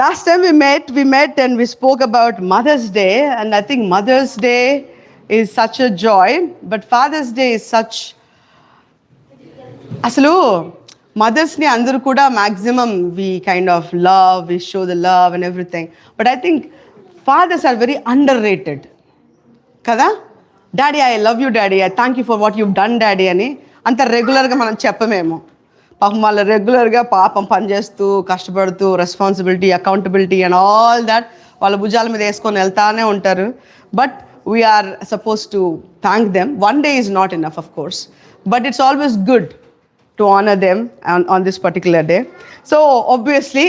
Last time we met and we spoke about Mother's Day, and I think Mother's Day is such a joy, but Father's Day is such. అసలు మదర్స్ని అందరూ కూడా maximum we kind of love, we show the love and everything, but I think fathers are very underrated కదా. Daddy I love you daddy, I thank you for what you done daddy అని అంత రెగ్యులర్గా మనం చెప్పమేమో. పాపం వాళ్ళు రెగ్యులర్గా పాపం పనిచేస్తూ కష్టపడుతూ responsibility, accountability and all that వాళ్ళ భుజాల మీద వేసుకొని వెళ్తానే ఉంటారు. But we are supposed to thank them. One day is not enough of course, but it's always good to honor them on this particular day. So obviously,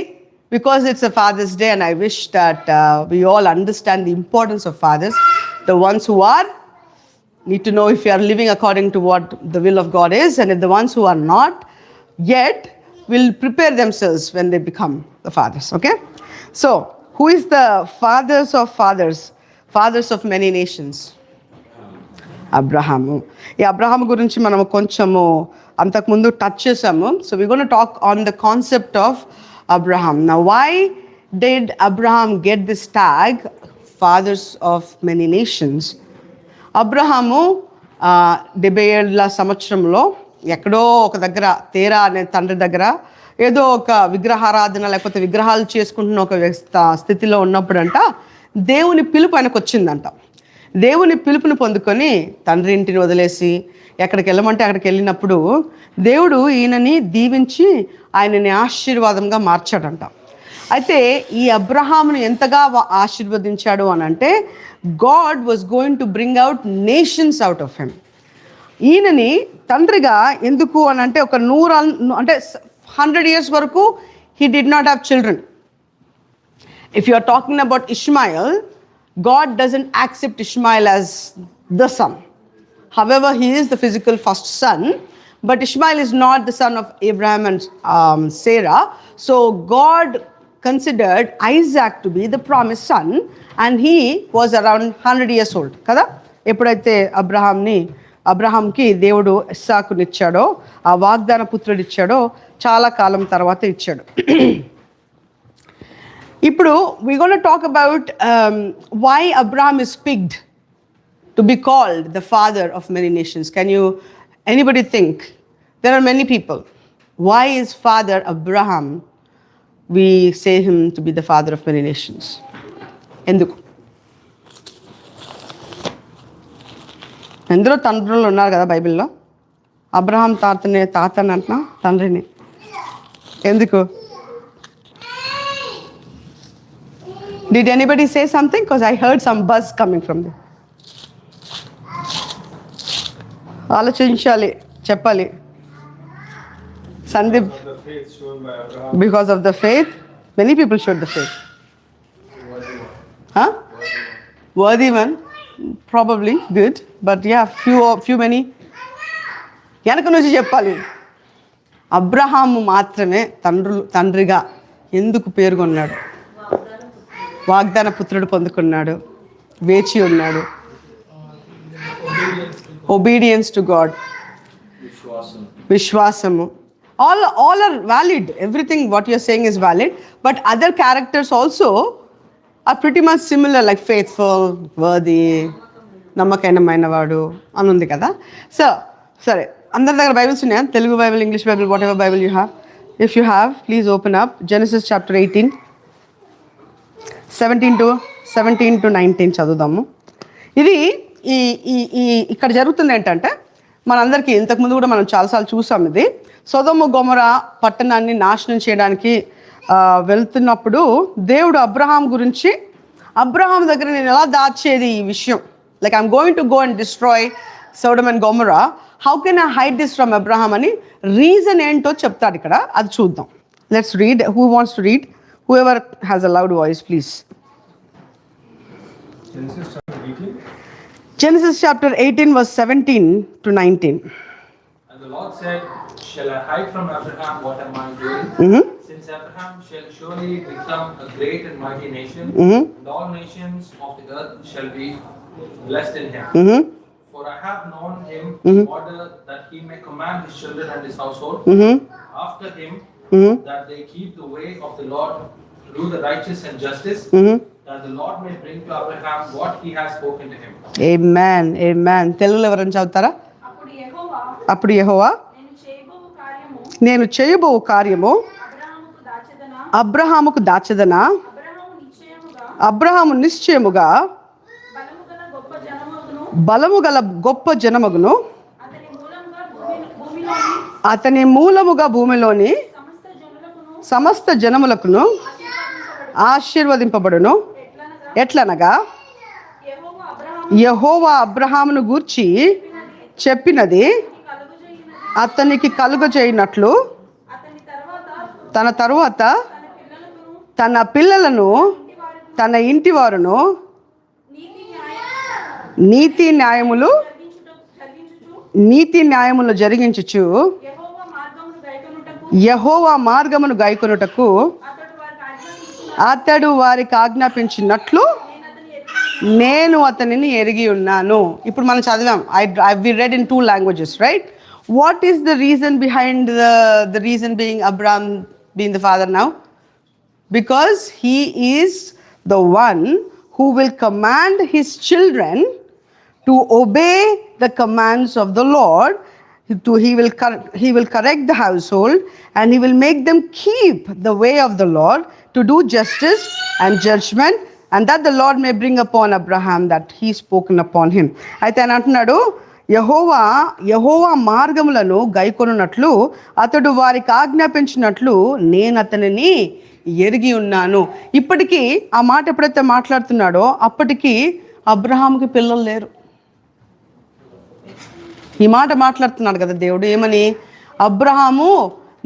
because it's a Father's Day, and I wish that we all understand the importance of fathers, the ones who are need to know if you are living according to what the will of God is, and if the ones who are not yet will prepare themselves when they become the fathers. Okay, so who is the fathers of fathers, fathers of many nations? Abraham. ఈ Abraham గురించి మనము కొంచెము అంతకుముందు touch చేసాము. So we gonna talk on the concept of Abraham. Now why did Abraham get this tag fathers of many nations? Abraham 77 సంవత్సరంలో ఎక్కడో ఒక దగ్గర తేరా అనే తండ్రి దగ్గర ఏదో ఒక విగ్రహారాధన లేకపోతే విగ్రహాలు చేసుకుంటున్న ఒక స్థితిలో ఉన్నప్పుడంట దేవుని పిలుపు ఆయనకు వచ్చిందంట. దేవుని పిలుపుని పొందుకొని తండ్రి ఇంటిని వదిలేసి ఎక్కడికి వెళ్ళమంటే అక్కడికి వెళ్ళినప్పుడు దేవుడు ఈయనని దీవించి ఆయనని ఆశీర్వాదంగా మార్చాడంట. అయితే ఈ అబ్రహామును ఎంతగా ఆశీర్వదించాడు అని అంటే, God was going to bring out nations out of him. ఈయనని తండ్రిగా ఎందుకు అని అంటే ఒక 100 years వరకు he did not have children. If you are talking about Ishmael, God doesn't accept Ishmael as the son. However, he is the physical first son, but Ishmael is not the son of Abraham and Sarah. So God considered Isaac to be the promised son, and he was around 100 years old. Kada? ఎప్పుడైతే అబ్రహాంకి దేవుడు ఇస్సాకునిచ్చాడో, ఆ వాగ్దాన పుత్రుడు ఇచ్చాడో, చాలా కాలం తర్వాత ఇచ్చాడు. ఇప్పుడు we're going to talk about why Abraham is picked to be called the father of many nations. Can you, anybody think? There are many people. Why is father Abraham, we say him to be the father of many nations? ఎందుకు? ఎందరో తండ్రులు ఉన్నారు కదా బైబిల్లో. Abraham తాతని అంటున్నా, తండ్రిని. ఎందుకు? Did anybody say something? Because I heard some buzz coming from there. ఆలోచించాలి, చెప్పాలి. Sandeep, because of the faith, many people showed the faith. Huh? Worthy one, probably good, but yeah, few many. వెనక నుంచి చెప్పాలి. అబ్రహాము మాత్రమే తండ్రిగా ఎందుకు పేర్కొన్నాడు? వాగ్దాన పుత్రుడు పొందుకున్నాడు, వేచి ఉన్నాడు. ఒబీడియన్స్ టు గాడ్, విశ్వాసము. All are valid. Everything what you're saying is valid, but other characters also are pretty much similar, like faithful, worthy, నమ్మకైనమైనవాడు అని ఉంది కదా. సో సరే, అందరి దగ్గర బైబిల్స్ ఉన్నాయా? Telugu Bible, English Bible, what ever Bible you have. If you have, please open up Genesis chapter 18. 17 to 19 చదువుదాము. ఇది ఇక్కడ జరుగుతుంది ఏంటంటే, మనందరికీ ఇంతకుముందు కూడా మనం చాలాసార్లు చూసాం. ఇది సొదొమ గొమొరా పట్టణాన్ని నాశనం చేయడానికి వెళ్తున్నప్పుడు దేవుడు అబ్రహాం గురించి, అబ్రహాం దగ్గర నేను ఎలా దాచేది ఈ విషయం, like I'm going to go and destroy Sodom and Gomorrah, how can I hide this from Abraham అని రీజన్ ఏంటో చెప్తాడు ఇక్కడ. అది చూద్దాం. Let's read. Who wants to read? Whoever has a loud voice, please. Genesis chapter 18 verse 17 to 19. And the Lord said, shall I hide from Abraham what am I doing? Since Abraham shall surely become a great and mighty nation, and all nations of the earth shall be blessed in him. For I have known him in order that he may command his children and his household after him, that they keep the way of the Lord do the righteous and justice, that the Lord may bring to Abraham what he has spoken to him. Amen. Amen. తెలుగులో ఎవరైనా చదువుతారా? అప్పుడు యెహోవా నేను చేయబో కార్యము అబ్రహాముకు దాచెదనా, అబ్రహాము నిశ్చయముగా బలము గల గొప్ప జనమగును, అతని మూలముగా భూమిలోని సమస్త జనములకును ఆశీర్వదింపబడును. ఎట్లనగా యెహోవా అబ్రహామును గూర్చి చెప్పినది అతనికి కలుగజేయనట్లు తన తరువాత తన పిల్లలను తన ఇంటి వారును నీతి న్యాయములు జరిగించుచు యెహోవా మార్గమును గైకొనుటకు అతడు వారికి ఆజ్ఞాపించినట్లు నేను అతనిని ఎరిగి ఉన్నాను. ఇప్పుడు మనం చదివాం. We read in 2 languages, right? What is the reason behind the reason being Abraham being the father now? Because he is the one who will command his children to obey the commands of the Lord. He will correct the household and he will make them keep the way of the Lord to do justice and judgment, and that the Lord may bring upon Abraham that he spoken upon him. అయితే ఆయన అంటున్నాడు, యెహోవా మార్గములను గైకొనున్నట్లు అతడు వారికి ఆజ్ఞాపించినట్లు నేను అతనిని ఎరిగి ఉన్నాను. ఇప్పటికీ ఆ మాట ఎప్పుడైతే మాట్లాడుతున్నాడో అప్పటికి అబ్రహాముకి పిల్లలు లేరు. ఈ మాట మాట్లాడుతున్నాడు కదా దేవుడు. ఏమని? అబ్రహాము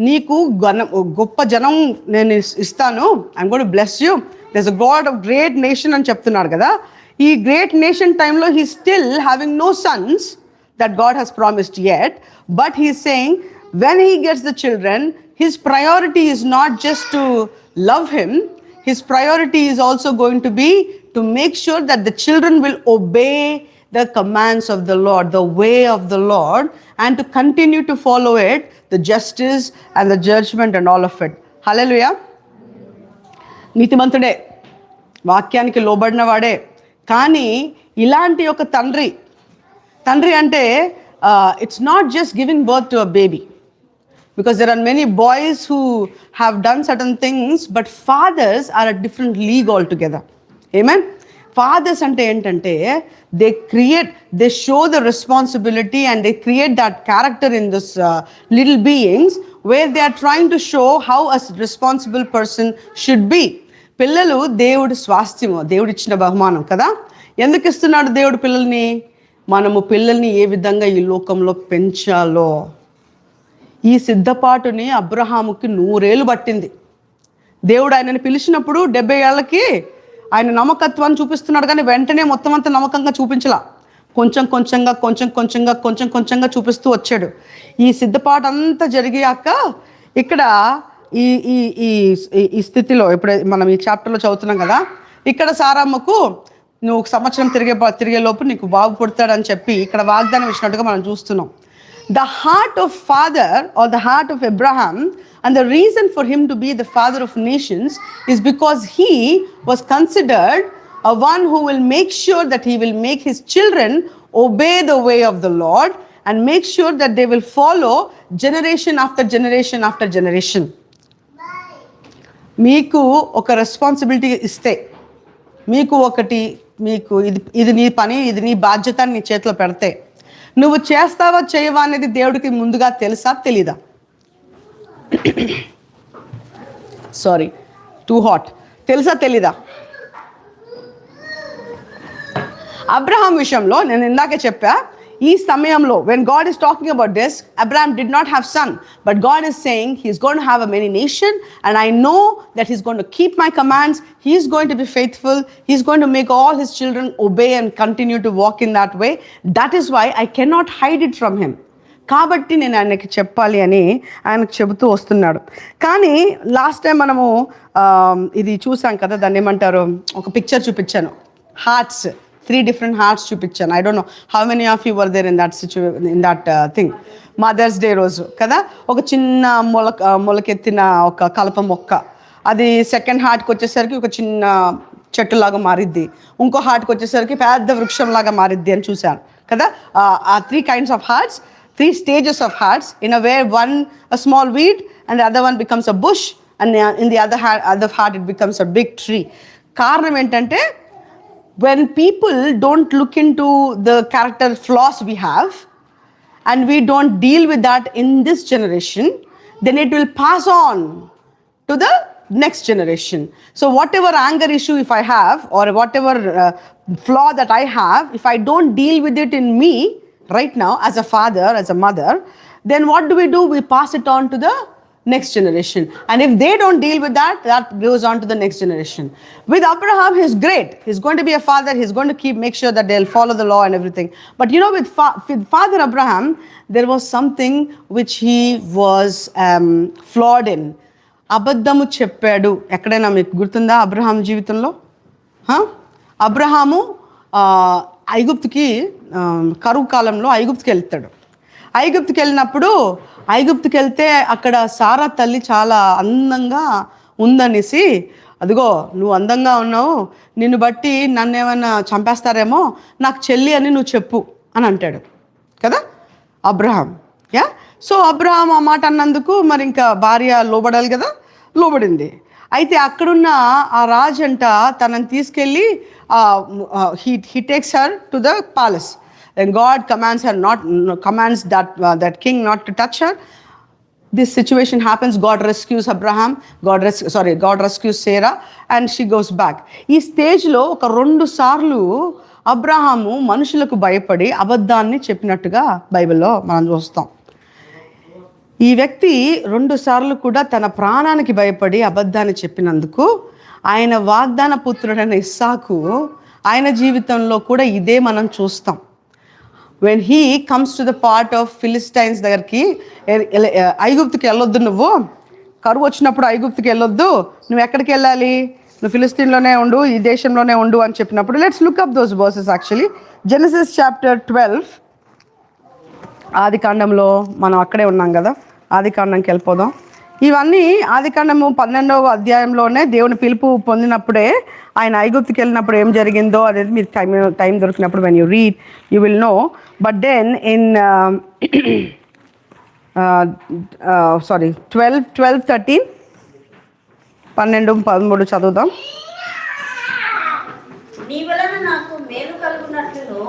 నీకు గొప్ప జనం నేను ఇస్తాను, I'm going to bless you, there is a God of great nation అని చెప్తున్నాడు కదా. ఈ గ్రేట్ నేషన్ టైంలో he still having no sons that God has promised yet, but he is saying when he gets the children, his priority is not just to love him, his priority is also going to be to make sure that the children will obey the commands of the Lord, the way of the Lord, and to continue to follow it, the justice and the judgment and all of it. Hallelujah. నీతిమంతుడే, వాక్యానికి లోబడిన వాడే. కానీ ఇలాంటి ఒక తండ్రి అంటే it's not just giving birth to a baby, because there are many boys who have done certain things, but fathers are a different league altogether. Amen. Fathers ante entante they show the responsibility and they create that character in this little beings where they are trying to show how a responsible person should be. పిల్లలు దేవుడి స్వాస్థ్యము, దేవుడు ఇచ్చిన బహుమానం కదా. ఎందుకు ఇస్తున్నాడు దేవుడు పిల్లల్ని? మనము పిల్లల్ని ఏ విధంగా ఈ లోకంలో పెంచాలో. ఈ సిద్ధపాటుని అబ్రహాముకి 100 ఏళ్ళు పట్టింది. దేవుడు ఆయనని పిలిచినప్పుడు 70 ఏళ్ళకి ఆయన నమ్మకత్వాన్ని చూపిస్తున్నాడు, కానీ వెంటనే మొత్తం అంతా నమ్మకంగా చూపించలా. కొంచెం కొంచెంగా చూపిస్తూ వచ్చాడు. ఈ సిద్ధపాటు అంతా జరిగాక ఇక్కడ ఈ ఈ ఈ స్థితిలో ఇప్పుడు మనం ఈ చాప్టర్లో చదువుతున్నాం కదా, ఇక్కడ సారమ్మకు నువ్వు 1 సంవత్సరం తిరిగే లోపు నీకు బాబు పుడతాడని చెప్పి ఇక్కడ వాగ్దానం ఇచ్చినట్టుగా మనం చూస్తున్నాం. The heart of father or the heart of Abraham, and the reason for him to be the father of nations is because he was considered a one who will make sure that he will make his children obey the way of the Lord and make sure that they will follow generation after generation after generation. మీకు ఒక responsibility ఇస్తే, మీకు ఇది నీ పని, ఇది నీ బాధ్యత నీ చేతిలో పెడితే నువ్వు చేస్తావా చేయవా అనేది దేవుడికి ముందుగా తెలుసా తెలీదా? Sorry, too hot. తెలుసా తెలీదా? అబ్రహాం విషయంలో నేను ఇందాకే చెప్పా, ఈ సమయంలో when God is talking about this, Abraham did not have son, but God is saying he's going to have a many nation, and I know that he's going to keep my commands, he's going to be faithful, he's going to make all his children obey and continue to walk in that way. That is why I cannot hide it from him. కాబట్టి నేను ఆయనకి చెప్పాలి అని ఆయనకు చెబుతూ వస్తున్నాడు. కానీ last time మనము ఇది చూసాం కదా, దాన్ని ఏమంటారు, ఒక పిక్చర్ చూపించాను, హార్ట్స్, 3 different hearts చూపించాను. I don't know how many of you were there in that thing. Mother's Day రోజు కదా, ఒక చిన్న మొలకెత్తిన ఒక కలప మొక్క, అది సెకండ్ హార్ట్కి వచ్చేసరికి ఒక చిన్న చెట్టులాగా మారిద్ది, ఇంకో హార్ట్కి వచ్చేసరికి పెద్ద వృక్షంలాగా మారిద్ది అని చూశాను కదా. ఆ 3 kinds of hearts, 3 stages of hearts, in a way one a small weed and the other one becomes a bush, and in the other heart it becomes a big tree. కారణం ఏంటంటే when people don't look into the character flaws we have and we don't deal with that in this generation, then it will pass on to the next generation. So whatever anger issue if I have, or whatever flaw that I have, if I don't deal with it in me right now as a father, as a mother, then what do? We pass it on to the next generation. And if they don't deal with that, that goes on to the next generation. With Abraham, he's great. He's going to be a father. He's going to make sure that they'll follow the law and everything. But you know, with Father Abraham, there was something which he was flawed in. అబద్ధము చెప్పాడు. ఎక్కడైనా మీకు గుర్తుందా Abraham జీవితంలో? అబ్రహాము ఐగుప్తుకి కరువు కాలంలో ఐగుప్తుకి వెళ్తాడు. ఐగుప్తుకి వెళ్ళినప్పుడు ఐగుప్తుకి వెళ్తే అక్కడ సారా తల్లి చాలా అందంగా ఉందనేసి, అదిగో నువ్వు అందంగా ఉన్నావు, నిన్ను బట్టి నన్ను ఏమైనా చంపేస్తారేమో, నాకు చెల్లి అని నువ్వు చెప్పు అని అంటాడు కదా అబ్రహాం. సో అబ్రహాం ఆ మాట అన్నందుకు మరి ఇంకా భార్య లోబడాలి కదా, లోబడింది. అయితే అక్కడున్న ఆ రాజు అంట తనని తీసుకెళ్ళి he takes her to the palace, and God commands that king not to touch her. This situation happens. God rescues Abraham. God rescues Sarah, and she goes back. ఈ స్టేజ్లో ఒక 2 సార్లు అబ్రహాము మనుషులకు భయపడి అబద్ధాన్ని చెప్పినట్టుగా బైబిల్లో మనం చూస్తాం. ఈ వ్యక్తి 2 సార్లు కూడా తన ప్రాణానికి భయపడి అబద్ధాన్ని చెప్పినందుకు ఆయన వాగ్దాన పుత్రుడైన ఇస్సాకు ఆయన జీవితంలో కూడా ఇదే మనం చూస్తాం. when he comes to the part of Philistines దగ్గరికి, ఐగుప్తుకి వెళ్ళొద్దు, నువ్వు కరువు వచ్చినప్పుడు ఐగుప్తుకి వెళ్ళొద్దు, నువ్వు ఎక్కడికి వెళ్ళాలి, నువ్వు ఫిలిస్తీన్లోనే ఉండు, ఈ దేశంలోనే ఉండు అని చెప్పినప్పుడు, let's look up those versus. Actually Genesis chapter 12, ఆదికాండంలో మనం అక్కడే ఉన్నాం కదా, ఆదికాండంకి వెళ్ళిపోదాం. ఇవన్నీ ఆదికాండము 12వ అధ్యాయంలోనే దేవుని పిలుపు పొందినప్పుడే ఆయన ఐగుప్తుకి వెళ్ళినప్పుడు ఏం జరిగిందో అనేది మీరు టైం దొరికినప్పుడు when you read you will know. But then in 12:13 12-13 చదువుదాం. నీ వలన నాకు మేలు కలుగునట్లును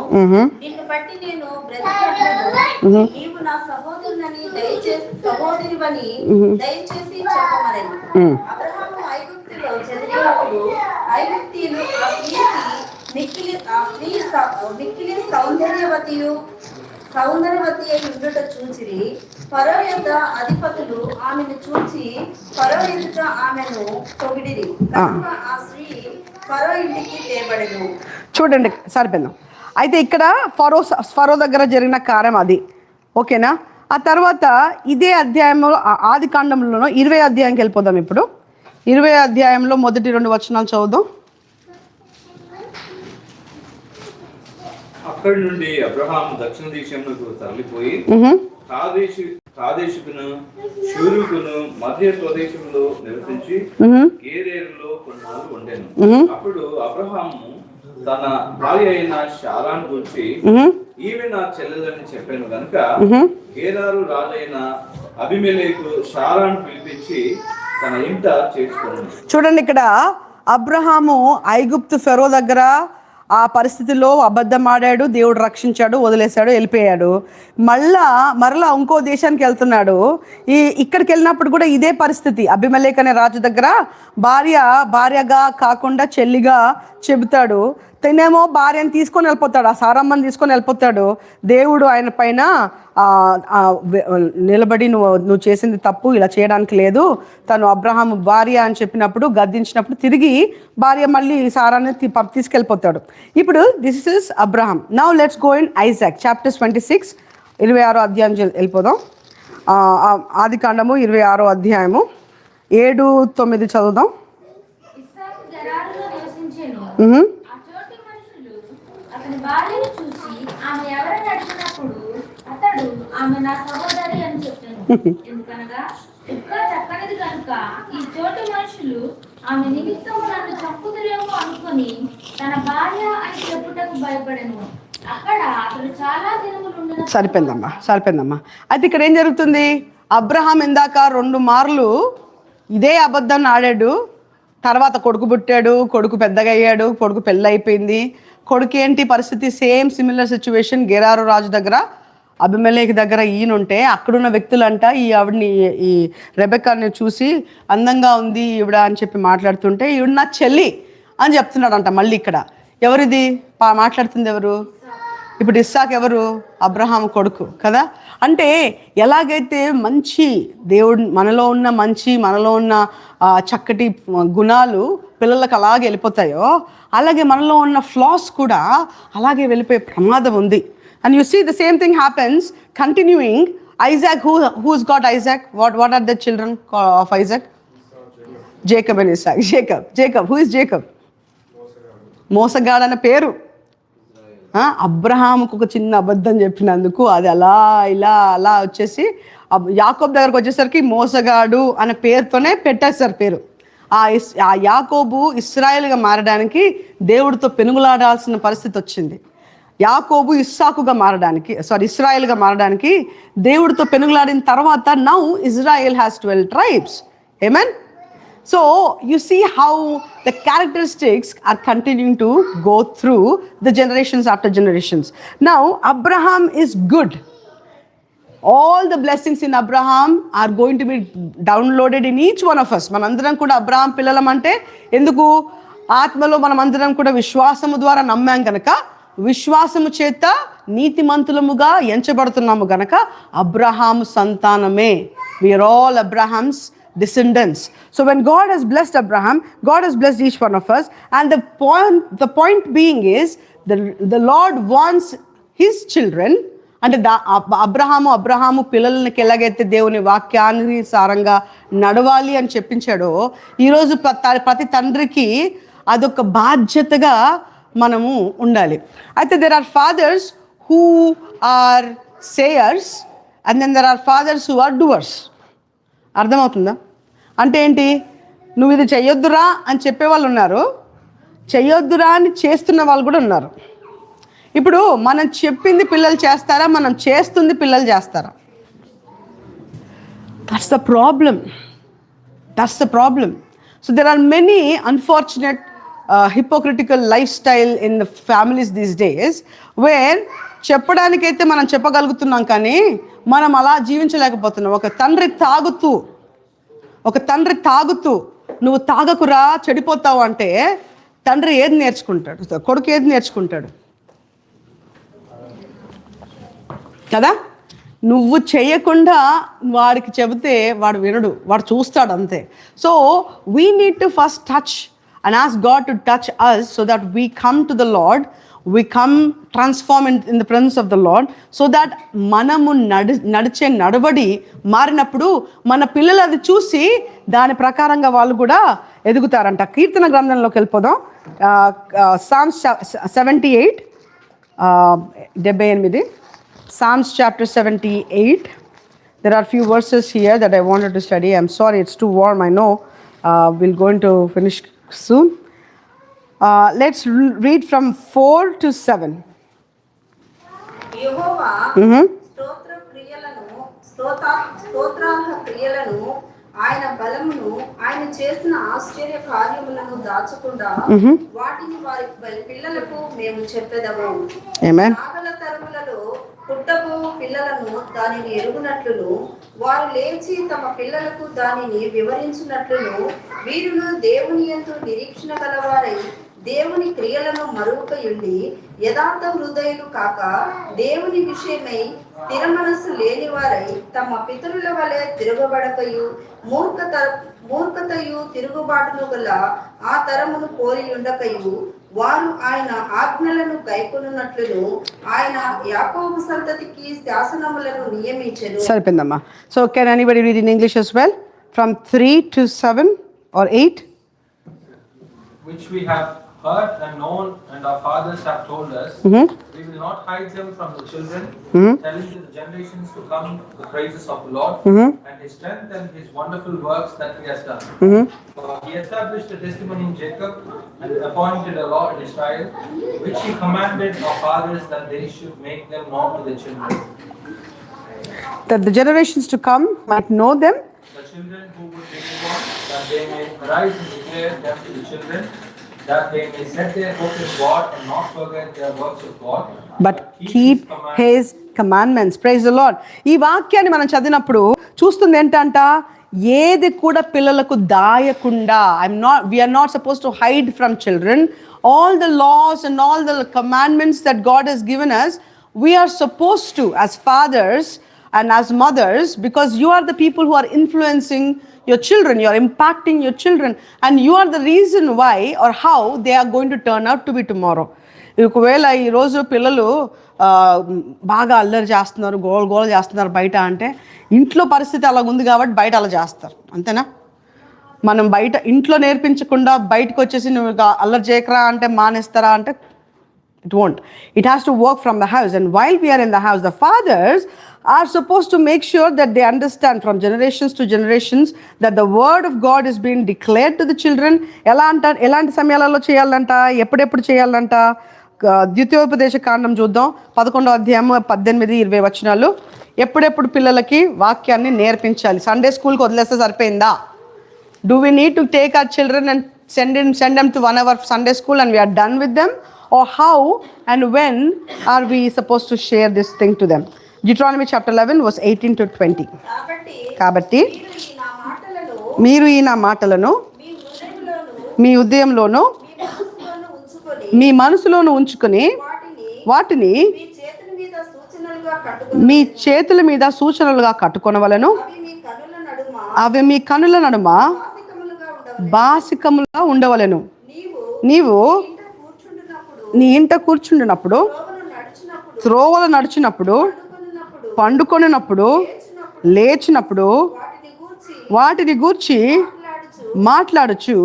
నిన్ను బట్టి నేను బ్రతికినట్లును నీవు నా సహోదరుని దయచేసి చెప్పమనెను. అబ్రహాము ఐగుప్తులో చెదిరినప్పుడు ఐగుప్తీయులు ఆ స్త్రీకి సౌందర్యవతి అయి ఉండుట చూచిరి. ఫరో యొద్ద అధిపతులు ఆమెను చూచి ఫరో ఎదుట ఆమెను పొగిడిరి. కనుక ఆ స్త్రీ ఫరో ఇంటికి తేబడెను. చూడండి సరిపోయింది. అయితే ఇక్కడ ఫరో దగ్గర జరిగిన కార్యం అది, ఓకేనా. ఆ తర్వాత ఇదే అధ్యాయంలో ఆదికాండంలో 20వ అధ్యాయంకి వెళ్ళిపోదాం. ఇప్పుడు 20వ అధ్యాయంలో మొదటి 2 వచనాలు చదువుదాం. అక్కడి నుండి అబ్రహాము దక్షిణ దేశమునకు తరలిపోయి కాదేశుకును షూరుకును మధ్య స్వదేశంలో నివసించి గేరేరులో కొన్నాళ్ళు ఉండెను. అప్పుడు అబ్రహాము తన భార్య అయిన శారాను గురించి ఈమె నా చెల్లెలని చెప్పాను గనుక గేరారు రాజైన అబీమెలెకు శారాను పిలిపించి తన ఇంట చేర్చుకున్నాడు. చూడండి, ఇక్కడ అబ్రహాము ఐగుప్తు ఫెరో దగ్గర ఆ పరిస్థితిలో అబద్ధం ఆడాడు, దేవుడు రక్షించాడు, వదిలేశాడు, వెళ్ళిపోయాడు. మరలా ఇంకో దేశానికి వెళ్తున్నాడు. ఇక్కడికి వెళ్ళినప్పుడు కూడా ఇదే పరిస్థితి. అబీమెలెకు అనే రాజు దగ్గర భార్యగా కాకుండా చెల్లిగా చెబుతాడు. తనేమో భార్యను తీసుకొని వెళ్ళిపోతాడు, ఆ సారమ్మని తీసుకొని వెళ్ళిపోతాడు. దేవుడు ఆయన పైన నిలబడి నువ్వు చేసింది తప్పు, ఇలా చేయడానికి లేదు. తను అబ్రహాం భార్య అని చెప్పినప్పుడు గద్దించినప్పుడు తిరిగి భార్య మళ్ళీ సారాన్ని తీసుకెళ్ళిపోతాడు. ఇప్పుడు this is Abraham. Now let's go in Isaac chapter 26 26వ అధ్యాయం వెళ్ళిపోదాం. ఆదికాండము 26వ అధ్యాయము 7-9 చదువుదాం. అతని భార్యను చూసి ఆమె ఎవరని అడిగినప్పుడు అతడు ఆమె నా సహోదరి అని చెప్పాను. ఎందుకనగా ఇంకా చక్కనిది కనుక ఈ చోటు మనుషులు ఆమె నిమిత్తము నన్ను చంపుదురేమో అనుకుని తన భార్య అని చెప్పుటకు భయపడెను. అక్కడ అతడు చాలా దినములు ఉండగా సరిపోయిందమ్మా. అయితే ఇక్కడ ఏం జరుగుతుంది? అబ్రహాం ఇందాక 2 మార్లు ఇదే అబద్ధాన్ని ఆడాడు. తర్వాత కొడుకు పుట్టాడు, కొడుకు పెద్దగా అయ్యాడు, కొడుకు పెళ్ళి అయిపోయింది. కొడుకు ఏంటి పరిస్థితి? Same similar situation. గెరారు రాజు దగ్గర, అబిమెలెకు దగ్గర ఈయనుంటే అక్కడున్న వ్యక్తులంట ఈ ఆవిడని, ఈ రెబెక్కాని చూసి అందంగా ఉంది ఈవిడ అని చెప్పి మాట్లాడుతుంటే ఈవిడ నా చెల్లి అని చెప్తున్నాడంట. మళ్ళీ ఇక్కడ ఎవరిది మాట్లాడుతుంది? ఎవరు? ఇప్పుడు ఇస్సాక్ ఎవరు? అబ్రహాం కొడుకు కదా. అంటే ఎలాగైతే మంచి దేవుడు మనలో ఉన్న మనలో ఉన్న చక్కటి గుణాలు పిల్లలకు అలాగే వెళ్ళిపోతాయో, అలాగే మనలో ఉన్న ఫ్లాస్ కూడా అలాగే వెళ్ళిపోయే ప్రమాదం ఉంది. And you see the same thing happens continuing. Isaac, who's got Isaac? What are the children of Isaac? Jacob and Isaac. Jacob. Who is Jacob? మోసగాడు అనే పేరు. అబ్రహాముకు ఒక చిన్న అబద్ధం చెప్పినందుకు అది అలా వచ్చేసి యాకోబు దగ్గరకు వచ్చేసరికి మోసగాడు అనే పేరుతోనే పెట్టేశారు పేరు. ఆ యాకోబు ఇశ్రాయేలుగా మారడానికి దేవుడితో పెనుగులాడాల్సిన పరిస్థితి వచ్చింది. యాకోబు ఇస్సాకుగా మారడానికి, ఇస్రాయేల్గా మారడానికి దేవుడితో పెనుగులాడిన తర్వాత now Israel has 12 tribes. Amen. So you see how the characteristics are continuing to go through the generations after generations. Now Abraham is good. All the blessings in Abraham are going to be downloaded in each one of us. మనందరం కూడా Abraham పిల్లలం అంటే ఎందుకు? ఆత్మలో మనమందరం కూడా విశ్వాసము ద్వారా నమ్మాం కనుక, విశ్వాసము చేత నీతిమంతులముగా ఎంచబడుతున్నాము గనక అబ్రహాము సంతానమే. We are all Abraham's descendants. So when God has blessed Abraham, God has blessed each one of us. And the point being is the Lord wants his children, అంటే అబ్రహాము పిల్లలకి ఎలాగైతే దేవుని వాక్యానుసారంగా నడవాలి అని చెప్పించాడో, ఈరోజు ప్రతి తండ్రికి అదొక బాధ్యతగా మనము ఉండాలి. అయితే there are fathers who are sayers and then there are fathers who are doers. అర్థమవుతుందా? అంటే ఏంటి? నువ్వు ఇది చెయ్యొద్దురా అని చెప్పేవాళ్ళు ఉన్నారు, చెయ్యొద్దురా అని చేస్తున్న వాళ్ళు కూడా ఉన్నారు. ఇప్పుడు మనం చెప్పింది పిల్లలు చేస్తారా, మనం చేస్తుంది పిల్లలు చేస్తారా? That's the problem. So there are many unfortunate hypocritical lifestyle in the families these days where చెప్పడానికైతే మనం చెప్పగలుగుతున్నాం కానీ మనం అలా జీవించలేకపోతున్నాం. ఒక తండ్రి తాగుతూ నువ్వు తాగకురా చెడిపోతావు అంటే తండ్రి ఏది నేర్చుకుంటాడు? కొడుకు ఏది నేర్చుకుంటాడు కదా? నువ్వు చేయకుండా వాడికి చెబితే వాడు వినడు, వాడు చూస్తాడు అంతే. So we need to first touch and ask God to touch us so that we come to the Lord, we come transform in the presence of the Lord, so that మనము నడిచే నడవడి మారినప్పుడు మన పిల్లలు అది చూసి దాని ప్రకారంగా వాళ్ళు కూడా ఎదుగుతారంట. కీర్తన గ్రంథంలోకి వెళ్ళిపోదాం. Psalms 78, 78, Psalms chapter 78. There are few verses here that I wanted to study. I'm sorry, it's too warm, I know. We're going to finish soon. Let's read from 4 to 7. యెహోవా స్తోత్రార్హ క్రియలను, ఆయన బలమును, ఆయన చేసిన ఆశ్చర్య కార్యములను దాచకుండా వాటిని వారి పిల్లలకు మేము చెప్పెదము. నాగల తరములలో పుట్టబో పిల్లలను దానిని ఎరుగునట్లును, వారు లేచి తమ పిల్లలకు దానిని వివరించినట్లును, వీరును దేవుని యందు నిరీక్షణ గలవారై దేవుని క్రియలను మరువకయుండి యథార్థ హృదయులు కాక దేవుని విషయమై స్థిర మనస్సు లేనివారై తమ పితరుల వలె తిరగబడకయు మూర్ఖతయు తిరుగుబాటును గల ఆ తరమును పోలి ఉండకయు వారు ఆయన ఆజ్ఞలను గైకొనున్నట్లును ఆయన యాకోబు సంతతికి శాసనములను నియమించెను. సరిపోయిందమ్మా. So can anybody read in English as well from 3 to 7 or 8? Which we have heard and known, and our fathers have told us, we will not hide them from the children, telling to the generations to come the praises of the Lord, and His strength and His wonderful works that He has done. For He established a testimony in Jacob, and appointed a law in Israel, which He commanded our fathers that they should make them known to their children. That the generations to come might know them, The children who would be born, that they may arise and declare them to the children, that they may set their hope in God and not forget their works of God, but keep His commandments. Praise the Lord. ఈ వాక్యాన్ని మనం చదివినప్పుడు చూస్తుంది ఏంటంట, ఏది కూడా పిల్లలకు దాయకుండా, we are not supposed to hide from children. All the laws and all the commandments that God has given us, we are supposed to, as fathers and as mothers, because you are the people who are influencing your children, you are impacting your children, and you are the reason why or how they are going to turn out to be tomorrow. ఒకవేళ ఈరోజు పిల్లలు బాగా అల్లరి చేస్తున్నారు, గోల చేస్తున్నారు బయట అంటే, ఇంట్లో పరిస్థితి అలా ఉంది కాబట్టి బయట అలా చేస్తారు, అంతేనా? మనం బయట ఇంట్లో నేర్పించకుండా బయటకు వచ్చేసి నువ్వు అల్లరి చేయకరా అంటే మానేస్తారా అంటే it won't. It has to work from the house, and while we are in the house, the fathers are supposed to make sure that they understand from generations to generations that the word of God is being declared to the children. ఎలాంటి సమయాలలో చేయాలంట, ఎప్పుడెప్పుడు చేయాలంట? ద్వితీయోపదేశ కాండం చూద్దాం, 11వ అధ్యాయం 18-20 వచనాలు. ఎప్పుడెప్పుడు పిల్లలకి వాక్యాన్ని నేర్పించాలి? సండే స్కూల్కి వదిలేస్తే సరిపోయిందా? Do we need to take our children and send them to 1 hour Sunday school and we are done with them? Or how and when are we supposed to share this thing to them? Deuteronomy chapter 11 verse 18-20. కాబట్టి మీరు ఈ నా మాటలను మీ హృదయంలోను మీ మనసులోను ఉంచుకొని వాటిని మీ చేతుల మీద సూచనలుగా కట్టుకొనవలెను. అవి మీ కనుల నడుమ బాసికములుగా ఉండవలెను. నీవు నీ ఇంట కూర్చుండినప్పుడు, త్రోవలు నడిచినప్పుడు, పండుకొనినప్పుడు, లేచినప్పుడు వాటిని గూర్చి మాట్లాడుచు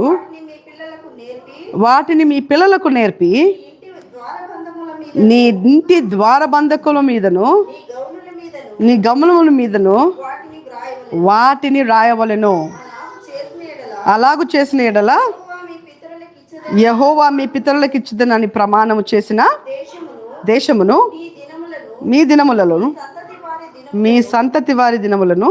వాటిని మీ పిల్లలకు నేర్పి నీ ఇంటి ద్వారబంధకుల మీదను నీ గమనముల మీదను వాటిని రాయవలెను. అలాగు చేసిన ఎడల యెహోవా మీ పితరులకు ఇచ్చుదనని ప్రమాణము చేసిన దేశమును మీ దినములలోను మీ సంతతి వారి దినములను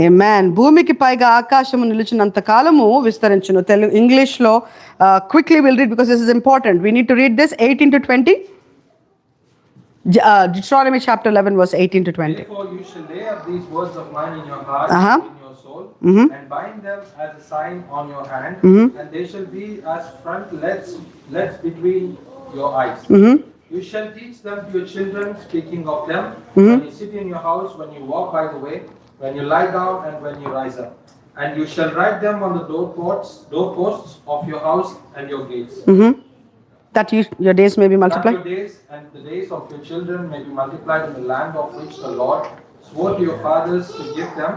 ఆమేన్ భూమికి పైగా ఆకాశము నిలిచినంత కాలము విస్తరించును. తెలుగు ఇంగ్లీష్లో quickly will read because this is important. We need to read this 18-20. Deuteronomy chapter 11 verse 18-20. Therefore you shall lay up these words of mine in your heart, in your soul, and bind them as a sign on your hand, and they shall be as frontlets between your eyes. You shall teach them to your children, speaking of them when you sit in your house, when you walk by the way, when you lie down, and when you rise up. And you shall write them on the doorposts of your house and your gates. That your days may be multiplied. That your days and the days of your children may be multiplied in the land of which the Lord swore to your fathers to give them,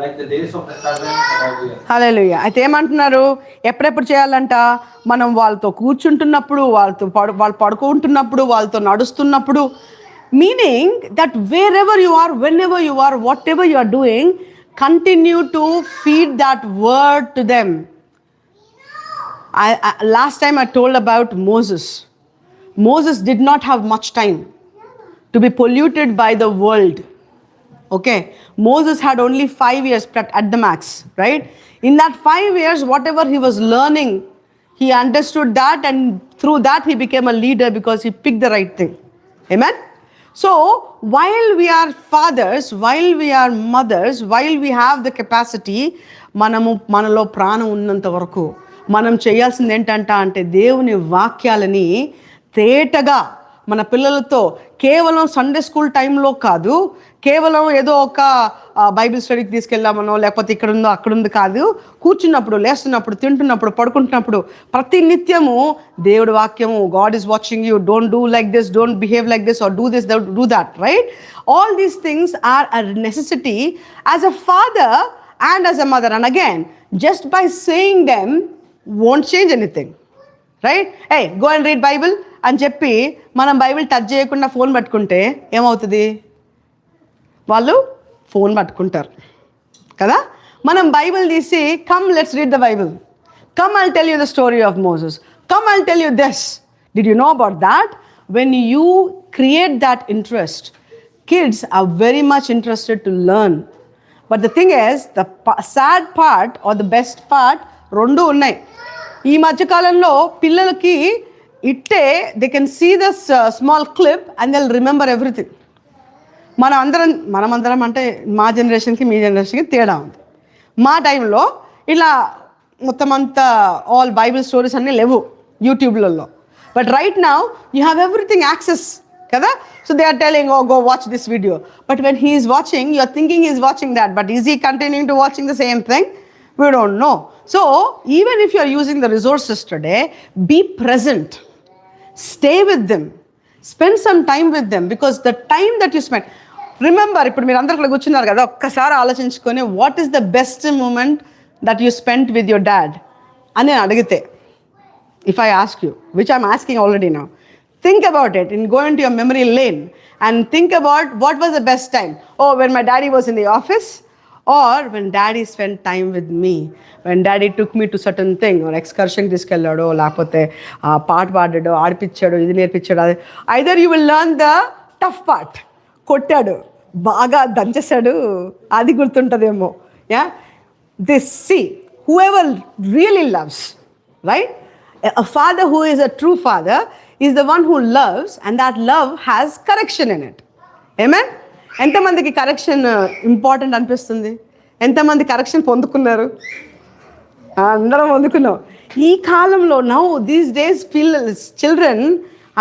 like the days of the heaven and all the earth. హల్లెలూయా. అయితే ఏమంటున్నారు? ఎప్పుడెప్పుడు చేయాలంట? మనం వాళ్ళతో కూర్చుంటున్నప్పుడు, వాళ్ళు పడుకుంటున్నప్పుడు, వాళ్ళతో నడుస్తున్నప్పుడు. Meaning that wherever you are, whenever you are, whatever you are doing, continue to feed that word to them. Last time I told about Moses. Moses did not have much time to be polluted by the world. Okay, Moses had only 5 years at the max, right? In that 5 years, whatever he was learning, he understood that, and through that he became a leader because he picked the right thing. Amen? So, while we are fathers, while we are mothers, while we have the capacity, మనలో ప్రాణం ఉన్నంత వరకు మనం చేయాల్సింది ఏంటంట అంటే దేవుని వాక్యాలని తేటగా మన పిల్లలతో కేవలం సండే స్కూల్ టైంలో కాదు, కేవలం ఏదో ఒక బైబిల్ స్టడీకి తీసుకెళ్ళామనో లేకపోతే ఇక్కడ ఉందో అక్కడ ఉంది కాదు, కూర్చున్నప్పుడు, లేస్తున్నప్పుడు, తింటున్నప్పుడు, పడుకుంటున్నప్పుడు ప్రతి నిత్యము దేవుడి వాక్యము, God is watching you, don't do like this, don't behave like this, or do this, do that, right? All these things are a necessity. As a father, and as a mother. And again, just by saying them won't change anything. Right? A go and read Bible అని చెప్పి మనం Bible touch చేయకుండా phone పట్టుకుంటే ఏమవుతుంది? వాళ్ళు phone పట్టుకుంటారు కదా. మనం బైబిల్ తీసి come let's read the Bible, come I'll tell you the story of Moses, come I'll tell you this. Did you know about that? When you create that interest, kids are very much interested to learn. But the thing is, the sad part or the best part రెండు ఉన్నాయి. ఈ మధ్యకాలంలో పిల్లలకి ఇట్టే they can see this small clip and they will remember everything. మనమందరం అంటే మా జనరేషన్కి మీ జనరేషన్కి తేడా ఉంది. మా టైంలో ఇలా మొత్తం అంతా ఆల్ బైబిల్ స్టోరీస్ అన్నీ లేవు యూట్యూబ్లలో. But right now you have everything access కదా. So they are telling, oh, go watch this video. But when he is watching, you are thinking he is watching that. But is he continuing to watching the same thing? We don't know. So even if you are using the resources today, be present. Stay with them. Spend some time with them. Because the time that you spend... Remember, ఇప్పుడు మీరు అందరు ఇక్కడ కూర్చున్నారు కదా, ఒక్కసారి ఆలోచించుకొని what is the best moment that you spent with your dad అని అడిగితే, if I ask you, which I'm asking already now, think about it and go into your memory lane and think about what was the best time. Oh, when my daddy was in the office, or when daddy spent time with me, when daddy took me to certain thing, or excursion తీసుకెళ్ళాడో, లేకపోతే పాట పాడాడో, ఆడిపించాడో, ఇది నేర్పించాడో. either you will learn the tough part, కొట్టాడు, బాగా దంచేశాడు, అది గుర్తుంటుందేమో. See, whoever really loves, right? A father who is a true father is the one who loves, and that love has correction in it. Amen? ఎంతమందికి correction important అనిపిస్తుంది? ఎంతమంది correction పొందుకున్నారు? అందరం పొందుకున్నాం. ఈ కాలంలో now these days children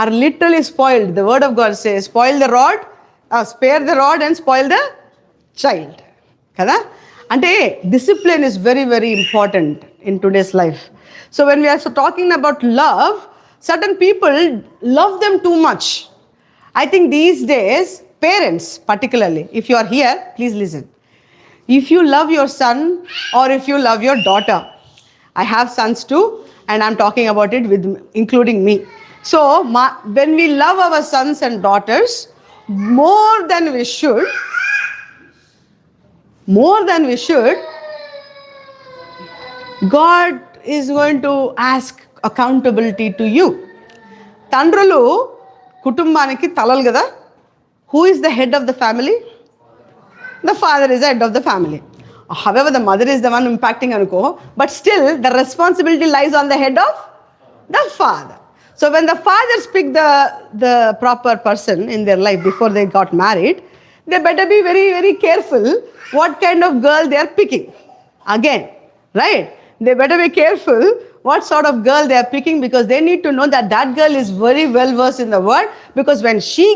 are literally spoiled. The word of God says, spoil the rod, spare the rod and spoil the child. కదా. అంటే discipline is very, very important in today's life. So when we are talking about love, certain people love them too much. I think these days, parents particularly, if you are here, please listen. If you love your son or if you love your daughter, I have sons too, and I'm talking about it with including me. So when we love our sons and daughters more than we should, God is going to ask accountability to you. తండ్రులు కుటుంబానికి తలలు కదా. Who is the head of the family? The father is the head of the family. However, the mother is the one impacting అనుకో, but still the responsibility lies on the head of the father. So when the fathers pick the proper person in their life before they got married, they better be very, very careful what kind of girl they are picking. Again, right? They better be careful what sort of girl they are picking, because they need to know that that girl is very well versed in the word, because when she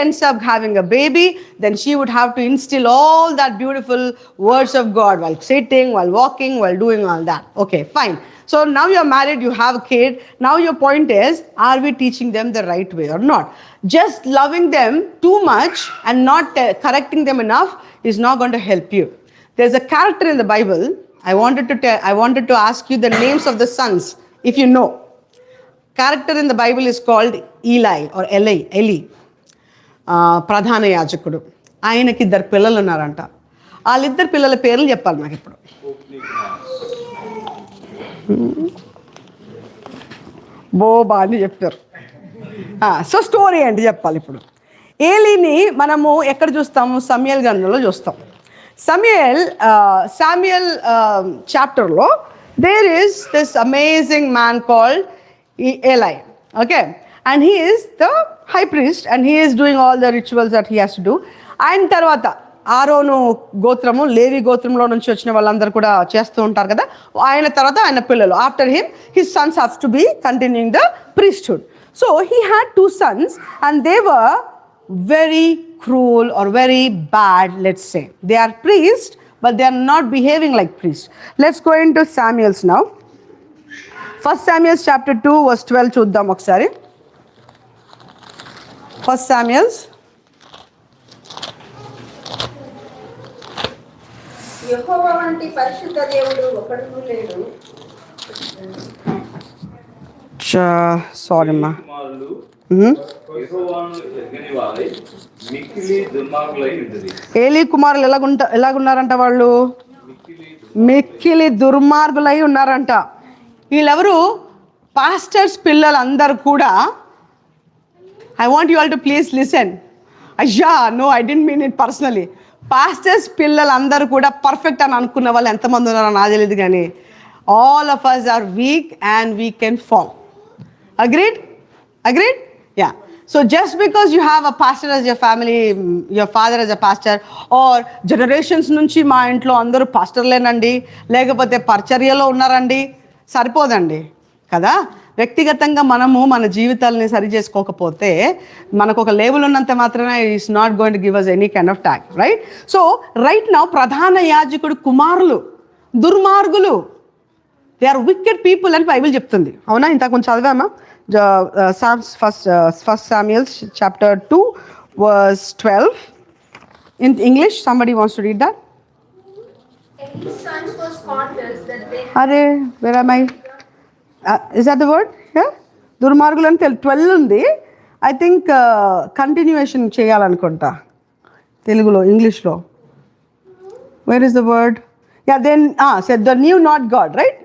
ends up having a baby, then she would have to instill all that beautiful words of God while sitting, while walking, while doing all that. Okay, fine. So now you're married, you have a kid. Now your point is, are we teaching them the right way or not? Just loving them too much and not correcting them enough is not going to help you. There's a character in the Bible. I wanted to ask you the names of the sons, if you know. Character in the Bible is called Eli or Eli. ప్రధాన యాజకుడు. ఆయనకి 2 పిల్లలు ఉన్నారంట. వాళ్ళిద్దరు పిల్లల పేర్లు చెప్పాలి నాకు ఇప్పుడు. బాగా చెప్పారు. సో స్టోరీ ఏంటి చెప్పాలి ఇప్పుడు. ఏలీని మనము ఎక్కడ చూస్తాము? సమూయేలు గ్రంథంలో చూస్తాం. Samuel chapterలో there is this amazing man called Eli. Okay, and he is the high priest and he is doing all the rituals that he has to do. ఆయన తర్వాత ఆరోను గోత్రము, లేవి గోత్రంలో నుంచి వచ్చిన వాళ్ళందరూ కూడా చేస్తూ ఉంటారు కదా. ఆయన తర్వాత ఆయన పిల్లలు, after him his sons have to be continuing the priesthood. So he had 2 sons and they were very cruel or very bad, let's say. They are priests, but they are not behaving like priests. Let's go into Samuel's now. 1 Samuel chapter 2 verse 12 చూద్దాం ఒకసారి. 1 Samuel యెహోవా వంటి పరిశుద్ధ దేవుడు ఒకడును లేడు. Sorry అమ్మా. కుమారులు యెహోవాను ఎరుగని వారై మిక్కిలి దుర్మార్గులై ఉంటది. ఏలీ కుమారులు ఎలాగున్నారంట? వాళ్ళు మిక్కిలి దుర్మార్గులై ఉన్నారంట. వీళ్ళెవరు? పాస్టర్స్ పిల్లలందరూ కూడా. I want you all to please listen. అయ్యా, no, I don't mean it personally. Pastors పిల్లలందరూ కూడా పర్ఫెక్ట్ అని అనుకున్న వాళ్ళు ఎంతమంది ఉన్నారో నాకు తెలియదు, కానీ all of us are weak and we can fall. Agreed? Yeah. So just because you have a pastor as your family, your father as a pastor, or generations నుంచి మా ఇంట్లో అందరూ పాస్టర్లేనండి, లేకపోతే పరిచర్యలో ఉన్నారండి, సరిపోదండి కదా. వ్యక్తిగతంగా మనము మన జీవితాలని సరి చేసుకోకపోతే మనకు ఒక లేబుల్ ఉన్నంత మాత్రమే is not going to give us any kind of tag, right? So right now ప్రధాన యాజకుడు కుమారులు దుర్మార్గులు, దే ఆర్ వికెడ్ పీపుల్ అని బైబిల్ చెప్తుంది. అవునా? ఇంతకు కొంచెం చదివామా? First Samuel chapter 2 verse 12 in English. Somebody wants to read that? And his sons were scoundrels that they where am I? Is that the word? Yeah? దుర్మార్గులు అని 12 ఉంది. I think continuation చేయాలనుకుంటా తెలుగులో, ఇంగ్లీష్లో. Where is the word? Yeah, then said they knew not God, right?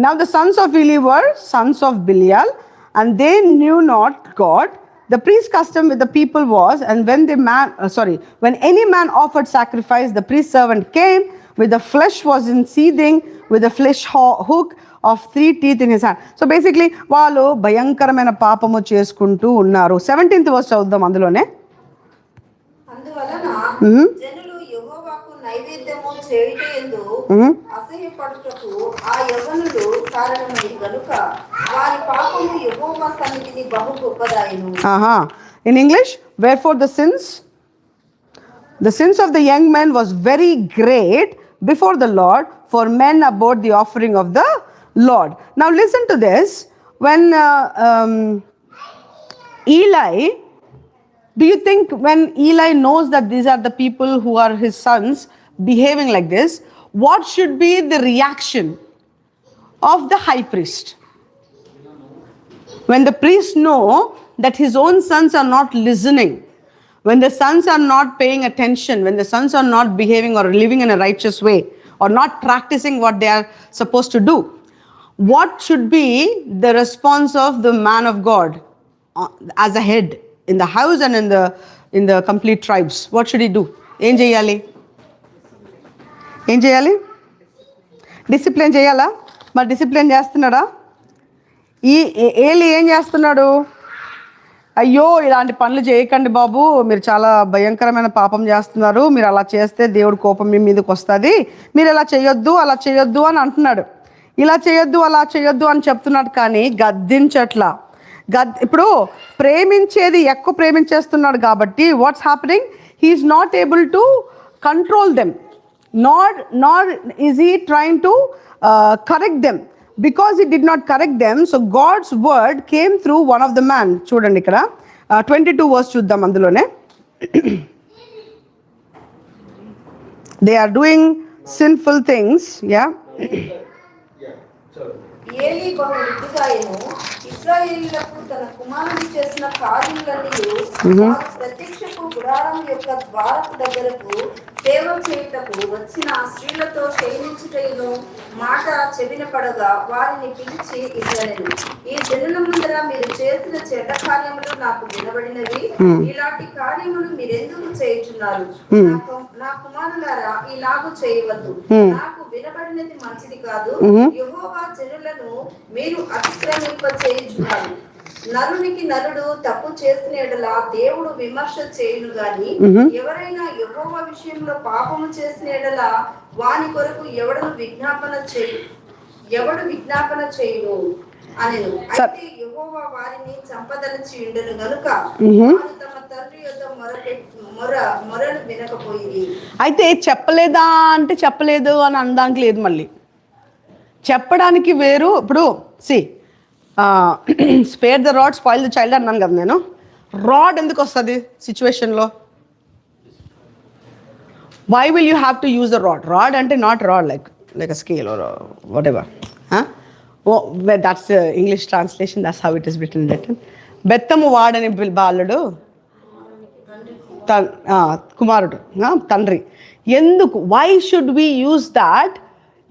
Now the sons of Eli were sons of Belial, and they knew not God. The priest custom with the people was, and when any man offered sacrifice, the priest servant came with the flesh was in seething with the flesh hook of 3 teeth in his hand. So basically వాళ్ళు భయంకరమైన పాపము చేసుకుంటూ ఉన్నారు. 17th verse చదువుదాం అందులోనే. అందువలన జనులు యెహోవాకు నైవేద్యము చేయుటయందు అసహ్యపడుటకు ఆ యవ్వనులు కారణమై గనుక వారి పాపము యెహోవా సన్నిధిని బహు గొప్పదాయెను. In English, wherefore the sins of the young men was very great before the Lord, for men abhorred the offering of the Lord. Now listen to this. When Eli, do you think when Eli knows that these are the people who are his sons behaving like this, what should be the reaction of the high priest? When the priests know that his own sons are not listening, when the sons are not paying attention, when the sons are not behaving or living in a righteous way or not practicing what they are supposed to do, what should be the response of the man of God as a head in the house and in the complete tribes? What should he do? ఏం చేయాలి? Discipline చేయాలా? మరి discipline చేస్తున్నాడా? ఏలి ఏం చేస్తున్నాడు? అయ్యో, ఇలాంటి పనులు చేయకండి బాబు, మీరు చాలా భయంకరమైన పాపం చేస్తున్నారు, మీరు అలా చేస్తే దేవుడి కోపం మీ మీదకి వస్తుంది, మీరు ఇలా చేయొద్దు అలా చేయొద్దు అని అంటున్నాడు. ఇలా చేయొద్దు అలా చేయొద్దు అని చెప్తున్నాడు, కానీ గద్దించట్లా. ఇప్పుడు ప్రేమించేది ఎక్కువ ప్రేమించేస్తున్నాడు కాబట్టి what's happening? He is not able to control them, nor is he trying to correct them. Because he did not correct them, so God's word came through one of the man. చూడండి ఇక్కడ 22 verse చూద్దాం అందులోనే. They are doing sinful things. Yeah. Eli బహు వృద్ధిగాయెను. ఇశ్రాయేలీయులకు తన కుమారుడు చేసిన కార్యములన్నీ ప్రత్యక్షపు గుడారం యొక్క ద్వారపు దగ్గరకు సేవ చేయుటకు వచ్చిన స్త్రీలతో శయనించుటయును మాట చెవిన పడగా వారిని పిలిచి ఇట్లనెను, ఈ జనుల ముందర మీరు చేసిన చెడ్డ కార్యములు నాకు వినబడినవి, ఇలాంటి కార్యములు మీరెందుకు చేయుచున్నారు? నా కుమారులారా, ఇలాగు చేయవద్దు, నాకు వినబడినది మంచిది కాదు. యెహోవా జనులను మీరు అతిక్రమింప చేయుచున్నారు. నరునికి నరుడు తప్పు చేసిన ఎడల దేవుడు విమర్శ చేయును గాని, ఎవరైనా యెహోవా విషయంలో పాపము చేసిన ఎడల వాని కొరకు ఎవడు విజ్ఞాపన చేయును అనెను. అయితే యెహోవా వారిని చంపదలచి ఉండెను గనుక వారు తమ తండ్రి యొద్ద మొరలు వినకపోయింది. అయితే చెప్పలేదా అంటే చెప్పలేదు అని అనడానికి లేదు, మళ్ళీ చెప్పడానికి వేరు. ఇప్పుడు spare the rod spoil the child అన్నాను కదా నేను. రాడ్ ఎందుకు వస్తుంది సిచ్యువేషన్లో? Why will you have to use the rod? Rod ante not rod like a scale or whatever. Huh? Oh, well, that's the English translation. That's how it is written. బెత్తము వాడని బాలుడు కుమారుడు తండ్రి. ఎందుకు? Why should we use that?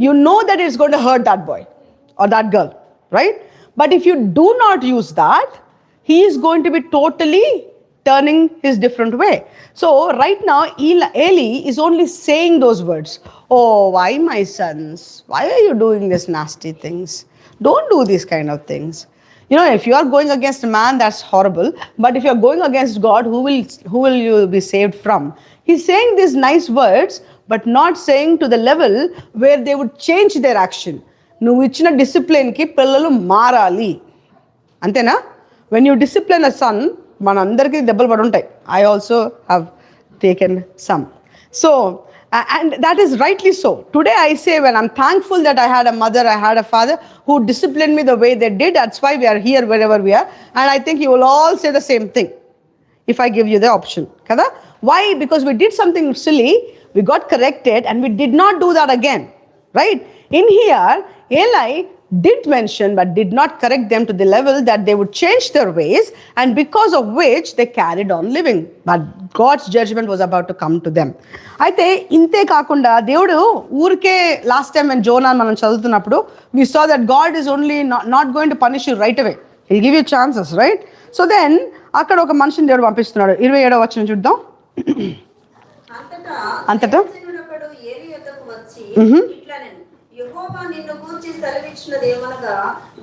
You know that it's going to hurt that boy or that girl, right? But if you do not use that, he is going to be totally turning his different way. So right now Eli is only saying those words. Oh, why my sons? Why are you doing these nasty things? Don't do these kind of things. You know, if you are going against a man, that's horrible. But if you are going against God, who will you be saved from? He's saying these nice words, but not saying to the level where they would change their action. నువ్వు ఇచ్చిన డిసిప్లిన్కి పిల్లలు మారాలి అంతేనా? When you discipline a son, మనందరికీ దెబ్బలు పడి ఉంటాయి. I also have taken some. So, and that is rightly so. Today I say, when I'm thankful that I had a mother, I had a father who disciplined me the way they did. That's why we are here wherever we are. And I think you will all say the same thing if I give you the option. Kada? Why? Because we did something silly, we got corrected, and we did not do that again. Right? In here, Eli did mention but did not correct them to the level that they would change their ways, and because of which they carried on living. But God's judgment was about to come to them. అయితే ఇంతే కాకుండా దేవుడు ఊరికే last time when Jonah మనం చదువుతున్నప్పుడు we saw that God is only not going to punish you right away. He'll give you chances, right? So then అక్కడ ఒక మనిషిని దేవుడు పంపిస్తున్నాడు. 27వ వచనం చూద్దాం. అంతటా ఏలీ యొద్దకు వచ్చి ఇట్లనెను, యెహోవా నిన్ను గూర్చి సెలవిచ్చినది ఏమనగా,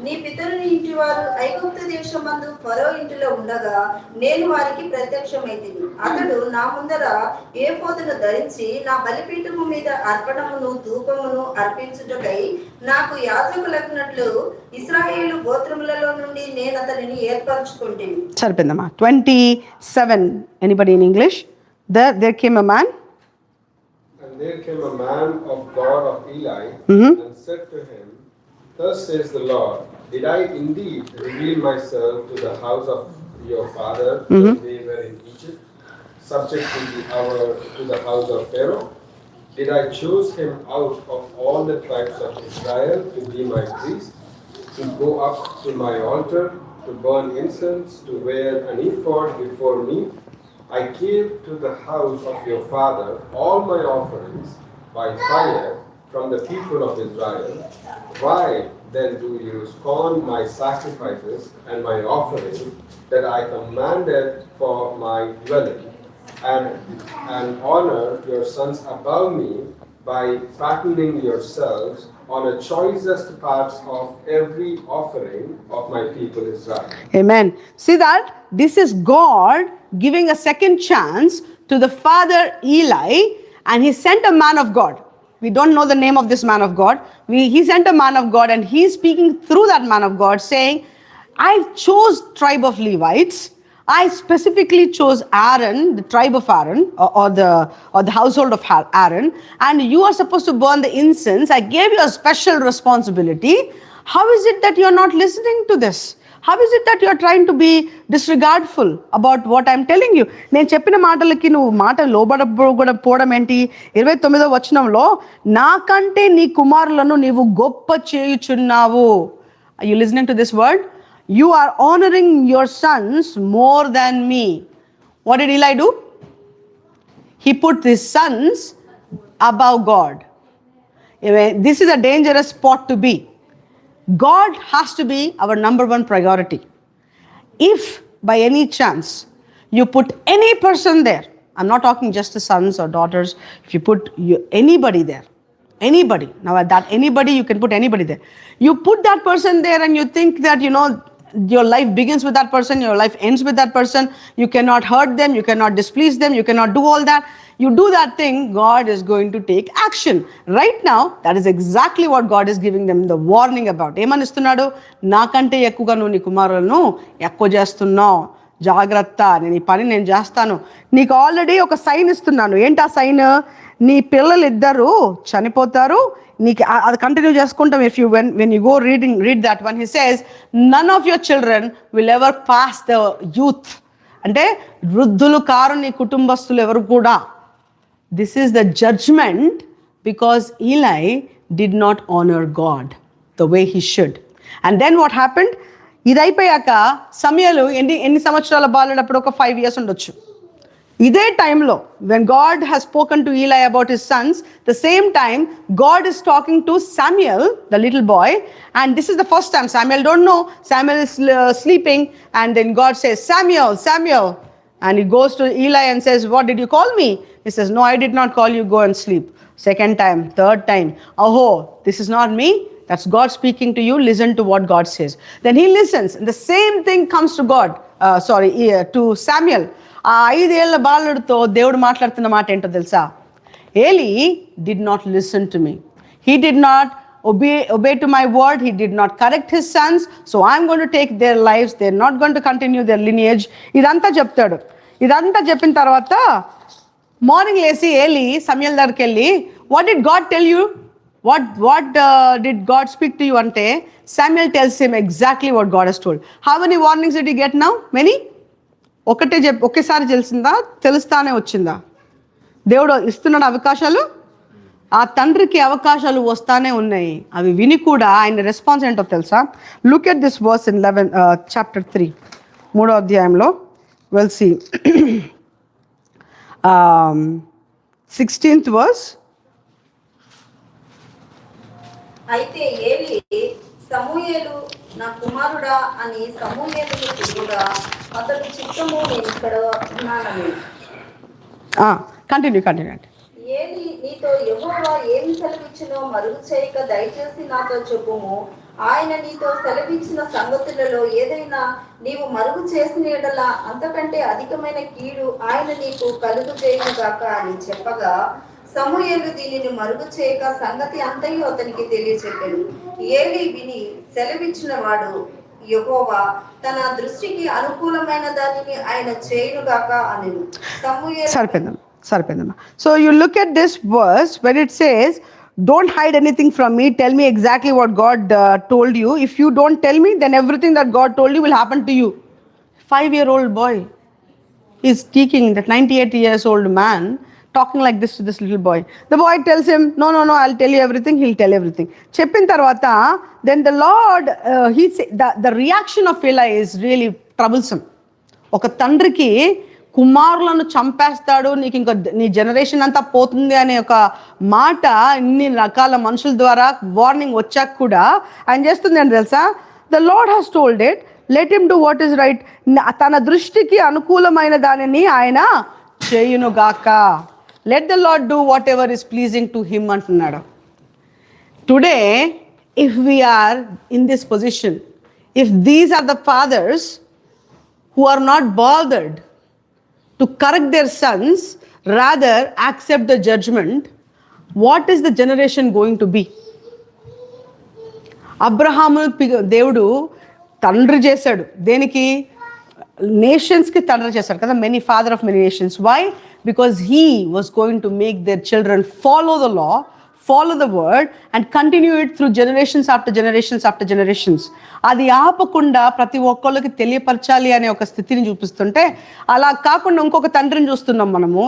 నీ పితరుని ఇంటి వారు ఐగుప్తు దేశమందు ఫరో ఇంటిలో ఉండగా నేను వారికి ప్రత్యక్షమైతిని. అతడు నా ముందర ఏఫోదును ధరించి నా బలిపీఠము మీద అర్పణమును ధూపమును అర్పించుటకై నాకు యాజకులకున్నట్లు ఇశ్రాయేలు గోత్రములలో నుండి నేను అతనిని ఏర్పరచుకుంటేని. సరిపోయిందమ్మా. 27. Anybody in English? There came a man. And there came a man of God of Eli, and said to him, Thus says the Lord, Did I indeed reveal myself to the house of your father when they were in Egypt, subject to the house of Pharaoh? Did I choose him out of all the tribes of Israel to be my priest, to go up to my altar, to burn incense, to wear an ephod before me? I gave to the house of your father all my offerings by fire from the people of Israel. Why then do you scorn my sacrifices and my offerings that I commanded for my dwelling, and honor your sons above me by fattening yourselves on the choicest parts of every offering of my people Israel? Amen. See that? This is God giving a second chance to the father Eli, and he sent a man of God. We don't know the name of this man of God. He sent a man of God, and he's speaking through that man of God, saying, I chose tribe of Levites. I specifically chose Aaron, the tribe of Aaron, or the household of Aaron, and you are supposed to burn the incense. I gave you a special responsibility. How is it that you are not listening to this? How is it that you are trying to be disregardful about what I am telling you? నేను చెప్పిన మాటలకి నువ్వు మాట లోబడపోవడం ఏంటి? 29వ వచనంలో, నాకంటే నీ కుమారులను నీవు గొప్ప చేయుచున్నావు. Are you listening to this word? You are honoring your sons more than me. What did Eli do? He put his sons above God. This is a dangerous spot to be. God has to be our number one priority. If by any chance you put any person there, I'm not talking just the sons or daughters, if you put anybody there, anybody, now at that anybody, you can put anybody there. You put that person there and you think that, you know, your life begins with that person, your life ends with that person, you cannot hurt them, you cannot displease them, you cannot do all that. You do that thing, God is going to take action. Right now, that is exactly what God is giving them the warning about. ఏమనిస్తున్నాడు? నాకంటే ఎక్కువగా నువ్వు నీ కుమారులను ఎక్కువ చేస్తున్నావు, జాగ్రత్త, నేను ఈ పని నేను చేస్తాను. నీకు ఆల్రెడీ ఒక సైన్ ఇస్తున్నాను. ఏంటి ఆ సైన్? నీ పిల్లలు ఇద్దరు చనిపోతారు. నీకు అది కంటిన్యూ చేసుకుంటాం. If you when you go read that one, he says, none of your children will ever pass the youth. అంటే వృద్ధులు కారు నీ కుటుంబస్తులు ఎవరు కూడా. this is the judgment because Eli did not honor God the way he should. And then what happened? ఇది అయిపోయాక సమయలు ఎన్ని సంవత్సరాల బాలుడప్పుడు ఒక 5 years ఉండొచ్చు. ఇదే టైంలో when God has spoken to Eli about his sons, the same time God is talking to Samuel, the little boy, and this is the first time. Samuel don't know. Samuel is sleeping, and then God says, Samuel, Samuel. And he goes to Eli and says, what did you call me? He says, no, I did not call you, go and sleep. Second time, third time, oh, this is not me. That's God speaking to you. Listen to what God says. Then he listens. And the same thing comes to to Samuel. ఆ 5 ఏళ్ల బాలుడితో దేవుడు మాట్లాడుతున్న మాట ఏంటో తెలుసా? Eli did not listen to me. He did not obey to my word. He did not correct his sons. So I'm going to take their lives. They're not going to continue their lineage. ఇదంతా చెప్తాడు. ఇదంతా చెప్పిన తర్వాత morning లేసి ఏలి Samuel దగ్గరికి వెళ్ళి, what did God tell you? What did God speak to you? అంటే Samuel tells him exactly what God has told. How many warnings did he get now? Many? ఒకేసారి తెలుస్తానే వచ్చిందా? దేవుడు ఇస్తున్నాడు అవకాశాలు. ఆ తండ్రికి అవకాశాలు వస్తానే ఉన్నాయి. అవి విని కూడా ఆయన రెస్పాన్స్ ఏంటో తెలుసా? Look at this verse in chapter 3, 3వ అధ్యాయంలో. Will see 16th verse. అయితే ఏలి సమూయేలు నా కుమారుడా అని సమూయేలును పిలువగా అతడు చిత్తము నేను ఇక్కడ ఉన్నానని. కంటిన్యూ. ఏలి నీతో యెహోవా ఏమి సెలవిచ్చినో మరుగు చేయక దయచేసి నాతో చెప్పుము. ఆయన నీతో సెలవిచ్చిన సంగతులలో ఏదైనా నీవు మరుగు చేసిన యెడల అంతకంటే అధికమైన కీడు ఆయన నీకు కలుగు చేయుగాక అని చెప్పగా సమూయేలు దీనిని మరుగు చేయక సంగతి అంతయు అతనికి తెలియచెప్పాడు. ఏలి విని సెలవిచ్చిన వాడు యెహోవా తన దృష్టికి అనుకూలమైన దానిని ఆయన చేయుగాక అనెను. సమూయేలు సరిపోయిందమ్మా. So you look at this verse when it says, don't hide anything from me, tell me exactly what God told you. If you don't tell me, then everything that God told you will happen to you. 5-year-old boy is speaking, that 98 years old man talking like this to this little boy. The boy tells him, no, I'll tell you everything. He'll tell everything. Cheppin tarvata, then the Lord, the reaction of Eli is really troublesome. Oka tandriki కుమారులను చంపేస్తాడు, నీకు ఇంకా నీ generation అంతా పోతుంది అనే ఒక మాట ఇన్ని రకాల మనుషుల ద్వారా వార్నింగ్ వచ్చాక కూడా ఆయన చేస్తుంది అని తెలుసా? The Lord has told it, let him do what is right. తన దృష్టికి అనుకూలమైన దానిని ఆయన చేయునుగాక. Let the Lord do whatever is pleasing to him అంటున్నాడు. Today if we are in this position, if these are the fathers who are not bothered to correct their sons, rather accept the judgment, what is the generation going to be? అబ్రహాము దేవుడు తండ్రి చేశాడు, దేనికి? నేషన్స్కి తండ్రి చేశాడు కదా, many father of many nations. Why? Because he was going to make their children follow the law, follow the word and continue it through generations after generations. అది ఆపకుండా ప్రతి ఒక్కళ్ళకి తెలియపరచాలి అనే ఒక స్థితిని చూపిస్తుంటే, అలా కాకుండా ఇంకొక తండ్రిని చూస్తున్నాం మనము.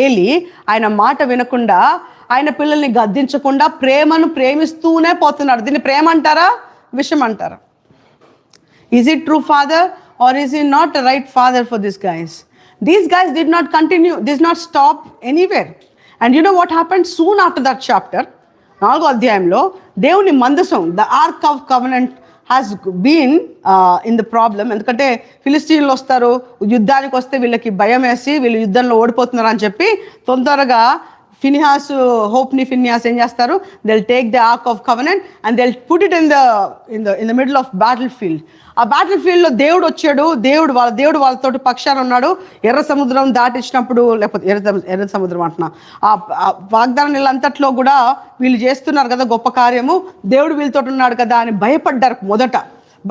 ఏలి ఆయన మాట వినకుండా, ఆయన పిల్లల్ని గద్దించకుండా ప్రేమను ప్రేమిస్తూనే పోతున్నాడు. దీన్ని ప్రేమ అంటారా, విషం అంటారా? Is it true father or is he not the right father for these guys? These guys did not continue, did not stop anywhere. And you know what happened soon after that chapter? 4వ అధ్యాయంలో దేవుని మందసం, the ark of covenant has been in the problem. ఎందుకంటే ఫిలిస్తీన్లు వస్తారు, యుద్ధానికి వస్తే వీళ్ళకి భయం వేసి వీళ్ళు యుద్ధంలో ఓడిపోతున్నారు అని చెప్పి తొందరగా హోప్ని ఫినిహాస్ ఏం చేస్తారు? they'll take the ark of covenant and they'll put it in the middle of battlefield. ఆ బ్యాటిల్ ఫీల్డ్లో దేవుడు వచ్చాడు, దేవుడు వాళ్ళతోటి పక్షాన ఉన్నాడు. ఎర్ర సముద్రం దాటించినప్పుడు, లేకపోతే ఎర్ర సముద్రం అంటున్నా, ఆ వాగ్దాన నెలంతట్లో కూడా వీళ్ళు చేస్తున్నారు కదా గొప్ప కార్యము, దేవుడు వీళ్ళతో ఉన్నాడు కదా అని భయపడ్డారు మొదట.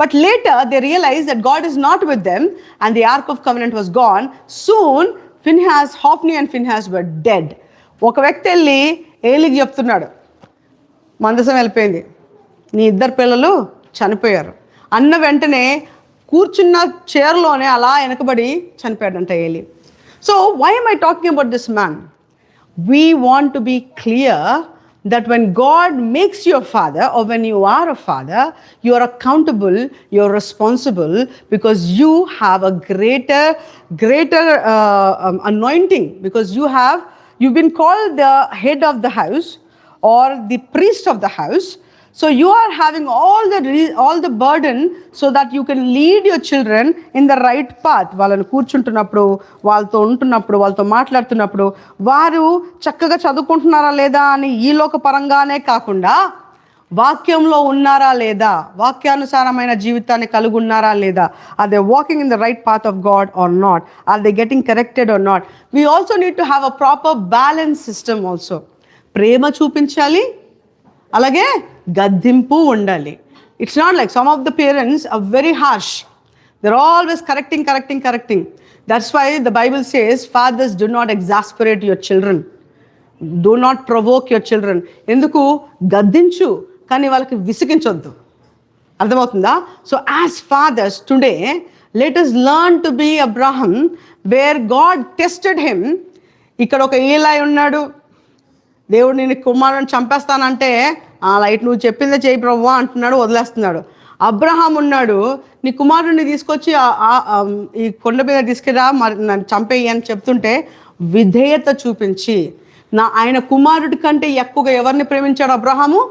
But later they realized that God is not with them and the ark of covenant was gone. Soon Hophni and Phinehas were dead. ఒక వ్యక్తి వెళ్ళి ఏలికి చెప్తున్నాడు, మందసం వెళ్ళిపోయింది, నీ 2 పిల్లలు చనిపోయారు అన్న వెంటనే కూర్చున్న చైర్లోనే అలా వెనకబడి చనిపోయాడంట Eli. So why am I talking about this man? we want to be clear that when God makes you a father, or when you are a father, you are accountable, you are responsible, because you have a greater anointing, because you've been called the head of the house or the priest of the house. So you are having all the burden so that you can lead your children in the right path. వాళ్ళని కూర్చుంటున్నప్పుడు, వాళ్ళతో ఉంటున్నప్పుడు, వాళ్ళతో మాట్లాడుతున్నప్పుడు వారు చక్కగా చదువుకుంటున్నారా లేదా అని ఈ లోక పరంగానే కాకుండా వాక్యంలో ఉన్నారా లేదా, వాక్యానుసారమైన జీవితాన్ని కలిగి ఉన్నారా లేదా, are they walking in the right path of God or not, are they getting corrected or not. We also need to have a proper balance system also. ప్రేమ చూపించాలి, అలాగే గద్దింపు ఉండాలి. It's not like some of the parents are very harsh. they're always correcting. That's why the Bible says, fathers, do not exasperate your children, do not provoke your children. ఎందుకు? గద్దించు, కానీ వాళ్ళకి విసిగించొద్దు. అర్థమవుతుందా? So as fathers today let us learn to be Abraham, where God tested him. ఇక్కడ ఒక ఏలై ఉన్నాడు, దేవుడు నేను కుమారుని చంపేస్తానంటే లైట్ నువ్వు చెప్పిందే చేయి ప్రభువా అంటున్నాడు, వదిలేస్తున్నాడు. అబ్రహాం ఉన్నాడు, నీ కుమారుడిని తీసుకొచ్చి ఈ కొండ మీద తీసుకురా, మరి నన్ను చంపేయి అని చెప్తుంటే విధేయత చూపించి ఆయన కుమారుడి కంటే ఎక్కువగా ఎవరిని ప్రేమించాడు అబ్రహాము?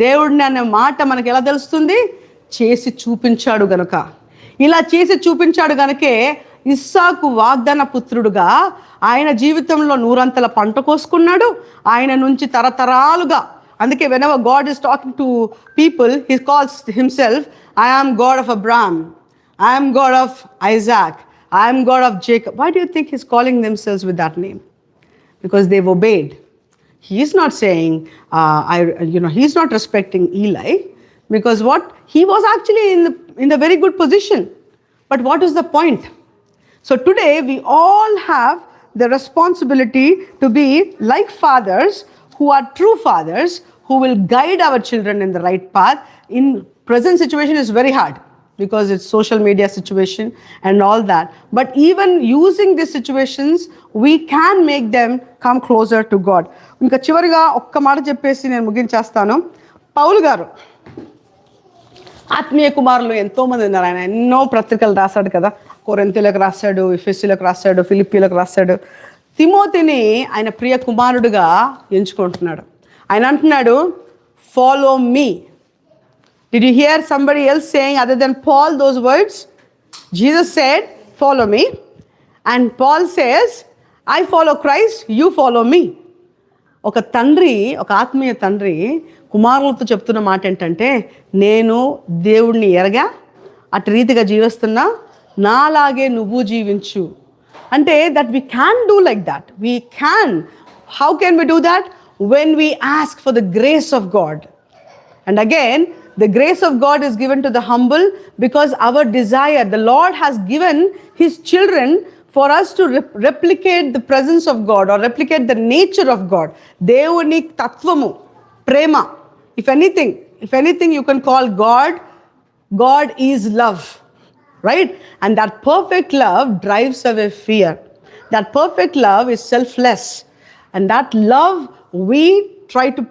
దేవుడిని అనే మాట మనకి ఎలా తెలుస్తుంది? చేసి చూపించాడు గనుక. ఇలా చేసి చూపించాడు గనుకే ఇస్సాకు వాగ్దాన పుత్రుడుగా ఆయన జీవితంలో నూరంతల పంట కోసుకున్నాడు. ఆయన నుంచి తరతరాలుగా, అందుకే whenever God is talking to people, he calls himself, I am God of Abraham, I am God of Isaac, I am God of Jacob. Why do you think he's calling themselves with that name? Because they've obeyed. He's not saying, he's not respecting Eli, because what? He was actually in the very good position. But what is the point? So today we all have the responsibility to be like fathers who are true fathers, who will guide our children in the right path. In present situation is very hard because it's social media situation and all that. But even using these situations, we can make them come closer to God. ఇంకా చివరిగా ఒక్క మాట చెప్పేసి నేను ముగించేస్తాను. పౌలు గారు ఆత్మీయ కుమారులు ఎంతోమంది ఉన్నారు. ఆయన ఎన్నో పత్రికలు రాశాడు కదా. కొరింథీయులకు రాశాడు, ఎఫెసీయులకు రాశాడు, ఫిలిప్పీలకు రాశాడు. తిమోతిని ఆయన ప్రియ కుమారుడుగా ఎంచుకుంటున్నాడు. ఆయన అంటున్నాడు, follow me. Did you hear somebody else saying other than Paul those words? Jesus said, follow me. And Paul says, I follow Christ, you follow me. ఒక తండ్రి, ఒక ఆత్మీయ తండ్రి కుమారులతో చెప్తున్న మాట ఏంటంటే, నేను దేవుడిని ఎరగా అటు రీతిగా జీవిస్తున్నా, నాలాగే నువ్వు జీవించు. అంటే that we can do like that. We can. How can we do that? When we ask for the grace of God. And again, the grace of God is given to the humble, because our desire, the Lord has given his children for us to replicate the presence of God, or replicate the nature of God. Devuni tattvamu, prema. If anything you can call God is love, right? And that perfect love drives away fear. That perfect love is selfless. And that love we try to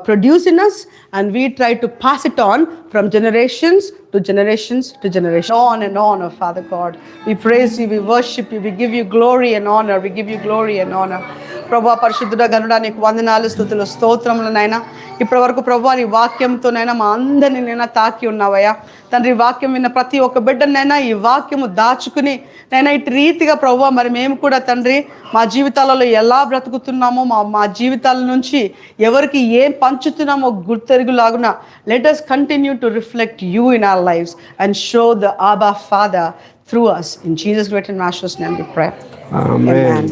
produce in us, and we try to pass it on from generations to generations to generations. On and on, oh Father God. We praise you, we worship you, we give you glory and honor, we give you glory and honor. ప్రభా పరిశుద్ధుడ గనుడా నీకు వందనాలు, స్తుతులు, స్తోత్రములు నైనా. ఇప్పటి వరకు ప్రభా నీ వాక్యంతోనైనా మా అందరినీ నైనా తాకి ఉన్నావయ్యా తండ్రి. వాక్యం విన్న ప్రతి ఒక్క బిడ్డనైనా ఈ వాక్యము దాచుకుని నైనా ఇటు రీతిగా ప్రభా మరి మేము కూడా తండ్రి మా జీవితాలలో ఎలా బ్రతుకుతున్నామో, మా జీవితాల నుంచి ఎవరికి ఏం పంచుతున్నామో గుర్తెరుగులాగున let us continue to reflect you in our lives and show the Abba Father through us. In Jesus' great and matchless name we pray. Amen.